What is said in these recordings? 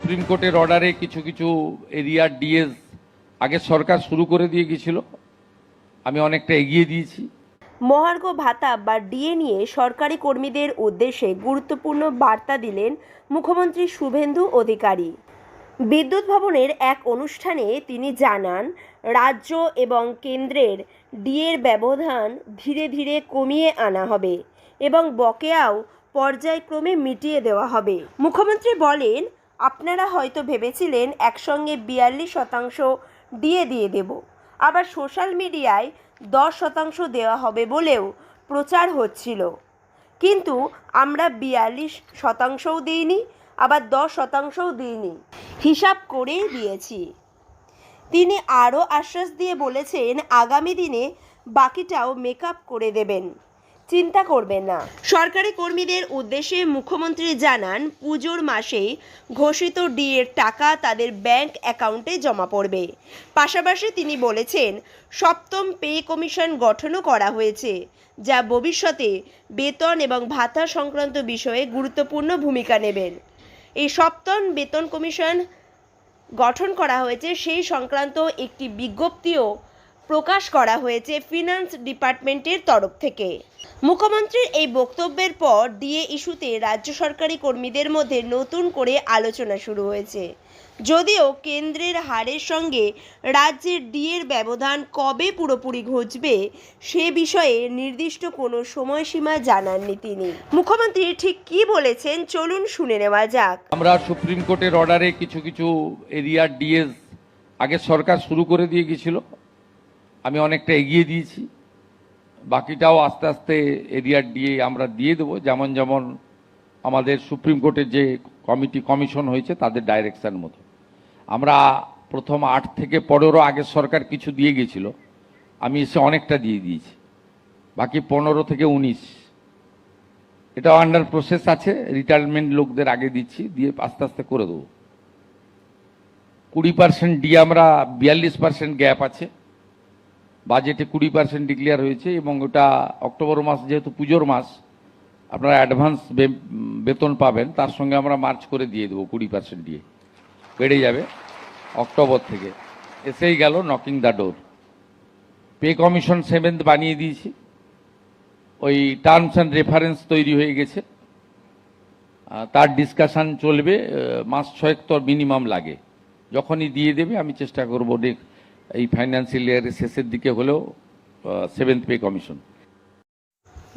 Supreme কোর্টের অর্ডারে কিছু কিছু এরিয়ার ডিএস আগে সরকার শুরু করে দিয়ে গিয়েছিল, আমি অনেকটা এগিয়ে দিয়েছি। মহার্ঘ ভাতা বা ডিএ নিয়ে সরকারি কর্মীদের উদ্দেশ্যে গুরুত্বপূর্ণ বার্তা দিলেন মুখ্যমন্ত্রী শুভেন্দু অধিকারী। বিদ্যুৎ ভবনের এক অনুষ্ঠানে তিনি জানান, রাজ্য এবং কেন্দ্রের ডিএর ব্যবধান ধীরে ধীরে কমিয়ে আনা হবে এবং বকেয়াও পর্যায়ক্রমে মিটিয়ে দেওয়া হবে। মুখ্যমন্ত্রী বলেন, আপনারা হয়তো ভেবেছিলেন একসঙ্গে 42% ডিএ দিয়ে দেব, আবার সোশ্যাল মিডিয়ায় 10% দেওয়া হবে বলেও প্রচার হচ্ছিল, কিন্তু আমরা 42%ও দিইনি, আবার 10%ও দিইনি, হিসাব করেই দিয়েছি। তিনি আরও আশ্বাস দিয়ে বলেছেন, আগামী দিনে বাকিটাও মেকআপ করে দেবেন, চিন্তা করবেন না। সরকারি কর্মীদের উদ্দেশ্যে মুখ্যমন্ত্রী জানান, পুজোর মাসেই ঘোষিত ডিএর টাকা তাদের ব্যাংক অ্যাকাউন্টে জমা পড়বে। পাশাপাশি তিনি বলেছেন, সপ্তম পে কমিশন গঠনও করা হয়েছে, যা ভবিষ্যতে বেতন এবং ভাতা সংক্রান্ত বিষয়ে গুরুত্বপূর্ণ ভূমিকা নেবেন। এই সপ্তম বেতন কমিশন গঠন করা হয়েছে সেই সংক্রান্ত একটি বিজ্ঞপ্তিও প্রকাশ করা হয়েছে ফিনান্স ডিপার্টমেন্টের তরফ থেকে। মুখ্যমন্ত্রীর এই বক্তব্যের পর ডিএ ইস্যুতে রাজ্য সরকারি কর্মীদের মধ্যে নতুন করে আলোচনা শুরু হয়েছে। যদিও কেন্দ্রের হারের সঙ্গে রাজ্যের ডিএর ব্যবধান কবে পুরোপুরি ঘুচবে সে বিষয়ে নির্দিষ্ট কোনো সময়সীমা জানাননি তিনি। মুখ্যমন্ত্রী ঠিক কী বলেছেন চলুন শুনে নেওয়া যাক। আমরা সুপ্রিম কোর্টের অর্ডারে কিছু কিছু এরিয়ার ডিএস আগে সরকার শুরু করে দিয়ে গিয়েছিল, আমি অনেকটা এগিয়ে দিয়েছি। বাকিটাও আস্তে আস্তে এরিয়ার ডিএ আমরা দিয়ে দেবো, যেমন যেমন আমাদের সুপ্রিম কোর্টের যে কমিশন হয়েছে তাদের ডাইরেকশন মতো। আমরা প্রথম 8 থেকে 15 আগের সরকার কিছু দিয়ে গিয়েছিল, আমি এসে অনেকটা দিয়ে দিয়েছি। বাকি 15 থেকে 19 এটা আন্ডার প্রসেস আছে, রিটায়ারমেন্ট লোকদের আগে দিচ্ছি, দিয়ে আস্তে আস্তে করে দেবো। 20% ডিএ আমরা 42% গ্যাপ আছে, বাজেটে 20% ডিক্লেয়ার হয়েছে এবং ওটা অক্টোবর মাস যেহেতু পুজোর মাস, আপনারা অ্যাডভান্স বেতন পাবেন, তার সঙ্গে আমরা মার্চ করে দিয়ে দেবো। 20% দিয়ে বেড়ে যাবে অক্টোবর থেকে, এসেই গেল knocking the door. Pay commission 7th বানিয়ে দিয়েছি, ওই টার্মস অ্যান্ড রেফারেন্স তৈরি হয়ে গেছে, তার ডিসকাশন চলবে। মাস 6 তো মিনিমাম লাগে, যখনই দিয়ে দেবে আমি চেষ্টা করবো এই ফাইন্যান্সিয়াল ইয়ারের শেষের দিকে হলেও 7th পে কমিশন।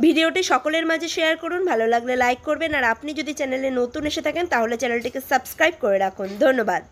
ভিডিওটি সকলের মাঝে শেয়ার করুন, ভালো লাগলে লাইক করবেন, আর আপনি যদি চ্যানেলে নতুন এসে থাকেন তাহলে চ্যানেলটিকে সাবস্ক্রাইব করে রাখুন। ধন্যবাদ।